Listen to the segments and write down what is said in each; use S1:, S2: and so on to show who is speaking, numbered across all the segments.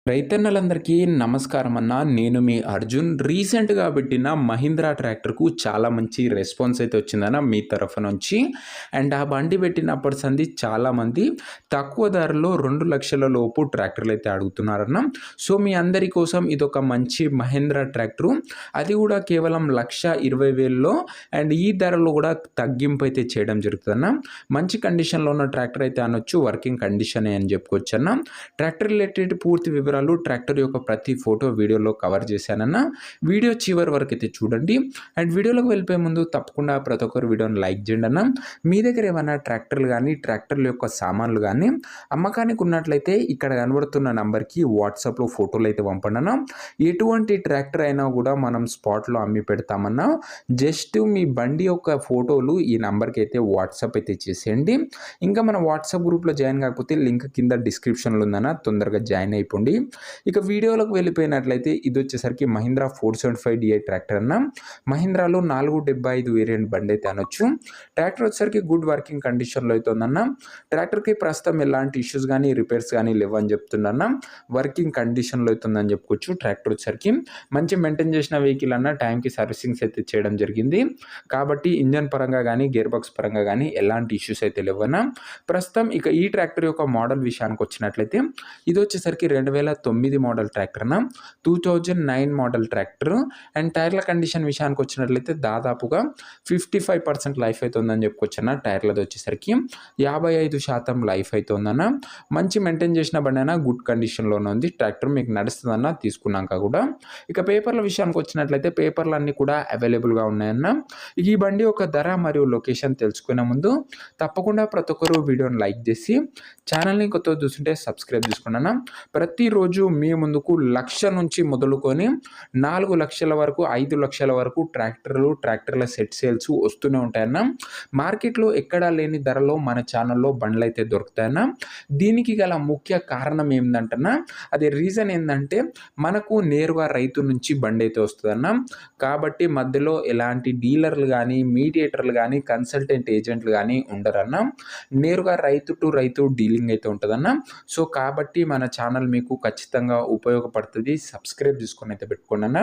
S1: రైతన్నలందరికీ నమస్కారం అన్న. నేను మీ అర్జున్. రీసెంట్‌గా పెట్టిన మహీంద్రా ట్రాక్టర్‌కు చాలా మంచి రెస్పాన్స్ అయితే వచ్చిందన్న మీ తరఫు నుంచి. అండ్ ఆ బండి పెట్టినప్పటి సంది చాలామంది తక్కువ ధరలో 2,00,000 లోపు ట్రాక్టర్‌లయితే అడుగుతున్నారన్న. సో, మీ అందరి కోసం ఇదొక మంచి మహీంద్రా ట్రాక్టరు. అది కూడా కేవలం 1,20,000లో అండ్ ఈ ధరలో కూడా తగ్గింపు అయితే చేయడం జరుగుతుందన్న. మంచి కండిషన్‌లో ఉన్న ట్రాక్టర్ అయితే అనొచ్చు. వర్కింగ్ కండిషనే అని చెప్పుకోవచ్చన్న. ట్రాక్టర్ రిలేటెడ్ పూర్తి వివరాలు ట్రాక్టర్ యొక్క ప్రతి ఫోటో వీడియోలో కవర్ చేశానన్న. వీడియో చివరి వరకు అయితే చూడండి. అండ్ వీడియోలోకి వెళ్ళిపోయే ముందు తప్పకుండా ప్రతి ఒక్కరు వీడియోని లైక్ చేయండి అన్న. మీ దగ్గర ఏమైనా ట్రాక్టర్లు కానీ ట్రాక్టర్ల యొక్క సామాన్లు కానీ అమ్మకానికి ఉన్నట్లయితే ఇక్కడ కనబడుతున్న నంబర్కి వాట్సాప్లో ఫోటోలు అయితే పంపండి అన్న. ఎటువంటి ట్రాక్టర్ అయినా కూడా మనం స్పాట్లో అమ్మి పెడతామన్నా. జస్ట్ మీ బండి యొక్క ఫోటోలు ఈ నంబర్కి అయితే వాట్సాప్ అయితే చేసేయండి. ఇంకా మన వాట్సాప్ గ్రూప్లో జాయిన్ కాకపోతే లింక్ కింద డిస్క్రిప్షన్లో ఉందన్న, తొందరగా జాయిన్ అయిపోండి. ఇక వీడియోలోకి వెళ్ళిపోయినట్లయితే ఇది వచ్చేసరికి మహీంద్రా 475 DI ట్రాక్టర్ అన్న. మహీంద్రాలో 475 వేరియంట్ బండి అయితే అనొచ్చు. ట్రాక్టర్ వచ్చేసరికి గుడ్ వర్కింగ్ కండిషన్లో అయితే ఉందన్న. ట్రాక్టర్కి ప్రస్తుతం ఎలాంటి ఇష్యూస్ కానీ రిపేర్స్ కానీ లేవని చెప్తుండన్న. వర్కింగ్ కండిషన్లో అయితే ఉందని చెప్పుకోవచ్చు. ట్రాక్టర్ వచ్చేసరికి మంచి మెయింటైన్ చేసిన వెహికల్ అన్న. టైంకి సర్వీసింగ్స్ అయితే చేయడం జరిగింది కాబట్టి ఇంజన్ పరంగా కానీ గేర్ బాక్స్ పరంగా కానీ ఎలాంటి ఇష్యూస్ అయితే లేవన్న. ప్రస్తుతం ఇక ఈ ట్రాక్టర్ యొక్క మోడల్ విషయానికి వచ్చినట్లయితే ఇది వచ్చేసరికి 2009 మోడల్ ట్రాక్టర్ అన్న. 2009 మోడల్ ట్రాక్టర్. అండ్ టైర్ల కండిషన్ విషయానికి వచ్చినట్లయితే దాదాపుగా 55% లైఫ్ అయితే ఉందని చెప్పుకోవచ్చు అన్న. టైర్లది వచ్చేసరికి 55% లైఫ్ అయితే ఉందన్న. మంచి మెయింటైన్ చేసిన బండి అయినా గుడ్ కండిషన్లోనే ఉంది. ట్రాక్టర్ మీకు నడుస్తుందన్న తీసుకున్నాక కూడా. ఇక పేపర్ల విషయానికి వచ్చినట్లయితే పేపర్లు అన్నీ కూడా అవైలబుల్గా ఉన్నాయన్న. ఈ బండి యొక్క ధర మరియు లొకేషన్ తెలుసుకునే ముందు తప్పకుండా ప్రతి ఒక్కరు వీడియోని లైక్ చేసి ఛానల్ని కొత్తగా చూస్తుంటే సబ్స్క్రైబ్ చేసుకున్నాను. ప్రతిరోజు మీ ముందుకు 1,00,000 నుంచి మొదలుకొని 4,00,000 వరకు 5,00,000 వరకు ట్రాక్టర్ల సెట్ సేల్స్ వస్తూనే ఉంటాయన్న. మార్కెట్లో ఎక్కడా లేని ధరలో మన ఛానల్లో బండ్లు అయితే దొరుకుతాయన్న. దీనికి గల ముఖ్య కారణం ఏంటంటన్నా, అది రీజన్ ఏంటంటే మనకు నేరుగా రైతు నుంచి బండి అయితే వస్తుందన్న. కాబట్టి మధ్యలో ఎలాంటి డీలర్లు కానీ మీడియేటర్లు కానీ కన్సల్టెంట్ ఏజెంట్లు కానీ ఉండరన్న. నేరుగా రైతు టు రైతు డీలింగ్ అయితే ఉంటుందన్న. సో కాబట్టి మన ఛానల్ మీకు ఖచ్చితంగా ఉపయోగపడుతుంది. సబ్స్క్రైబ్ చేసుకొని అయితే పెట్టుకోండి అన్న.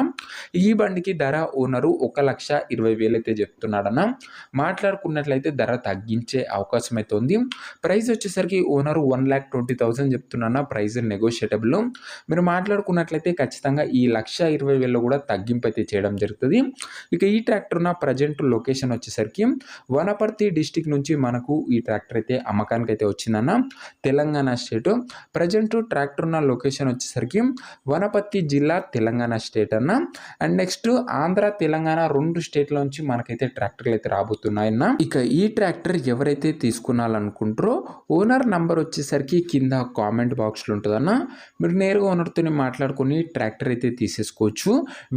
S1: ఈ బండికి ధర ఓనరు 1,20,000 అయితే చెప్తున్నాడన్న. మాట్లాడుకున్నట్లయితే ధర తగ్గించే అవకాశం అయితే ఉంది. ప్రైస్ వచ్చేసరికి ఓనరు 1,20,000 చెప్తున్నా. ప్రైస్ నెగోషియేటబుల్. మీరు మాట్లాడుకున్నట్లయితే ఖచ్చితంగా ఈ 1,20,000 కూడా తగ్గింపు అయితే చేయడం జరుగుతుంది. ఇక ఈ ట్రాక్టర్ ఉన్న ప్రజెంట్ లొకేషన్ వచ్చేసరికి వనపర్తి డిస్టిక్ నుంచి మనకు ఈ ట్రాక్టర్ అయితే అమ్మకానికి అయితే వచ్చిందన్న. తెలంగాణ స్టేట్. ప్రజెంట్ ట్రాక్టర్ ఉన్న లొకేషన్ వచ్చేసరికి వనపర్తి జిల్లా తెలంగాణ స్టేట్ అన్న. అండ్ నెక్స్ట్ ఆంధ్ర తెలంగాణ 2 స్టేట్ల నుంచి మనకైతే ట్రాక్టర్లు అయితే రాబోతున్నాయన్న. ఇక ఈ ట్రాక్టర్ ఎవరైతే తీసుకున్నారనుకుంటారో ఓనర్ నంబర్ వచ్చేసరికి కింద కామెంట్ బాక్స్లో ఉంటుందన్న. మీరు నేరుగా ఓనర్తో మాట్లాడుకొని ట్రాక్టర్ అయితే తీసేసుకోవచ్చు.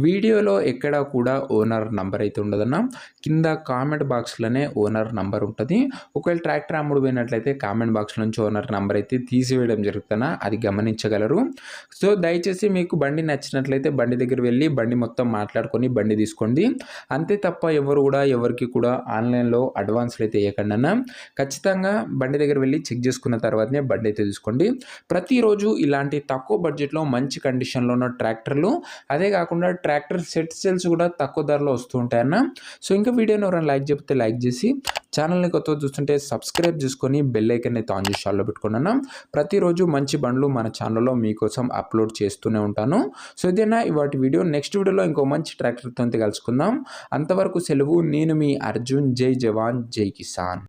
S1: వీడియోలో ఎక్కడ కూడా ఓనర్ నంబర్ అయితే ఉండదన్న. కింద కామెంట్ బాక్స్లోనే ఓనర్ నంబర్ ఉంటుంది. ఒకవేళ ట్రాక్టర్ అమ్ముడు పోయినట్లయితే కామెంట్ బాక్స్ నుంచి ఓనర్ నంబర్ అయితే తీసివేయడం జరుగుతుందన్న. అది గమనించగలరు. సో దయచేసి మీకు బండి నచ్చినట్లయితే బండి దగ్గర వెళ్ళి బండి మొత్తం మాట్లాడుకొని బండి తీసుకోండి. అంతే తప్ప ఎవరికి కూడా ఆన్లైన్లో అడ్వాన్స్లు అయితే వేయకండి అన్న. ఖచ్చితంగా బండి దగ్గర వెళ్ళి చెక్ చేసుకున్న తర్వాతనే బండి అయితే తీసుకోండి. ప్రతిరోజు ఇలాంటి తక్కువ బడ్జెట్లో మంచి కండిషన్లో ఉన్న ట్రాక్టర్లు, అదే కాకుండా ట్రాక్టర్ సెట్ సేల్స్ కూడా తక్కువ ధరలో వస్తూ ఉంటాయన్న. సో ఇంకా వీడియోని ఎవరైనా లైక్ చెప్తే లైక్ చేసి ఛానల్ని కొత్తగా చూస్తుంటే సబ్స్క్రైబ్ చేసుకొని బెల్ ఐకాన్ అయితే ఆన్ చేసి ఆన్లో పెట్టుకున్నాను. ప్రతిరోజు మంచి బండ్లు మన ఛానల్లో మీకోసం అప్లోడ్ చేస్తూనే ఉంటాను. సో ఇదేనా ఇవాటి వీడియో. నెక్స్ట్ వీడియోలో ఇంకో మంచి ట్రాక్టర్తో కలుసుకుందాం. అంతవరకు సెలవు. నేను మీ అర్జున్. జై జవాన్ జై కిసాన్.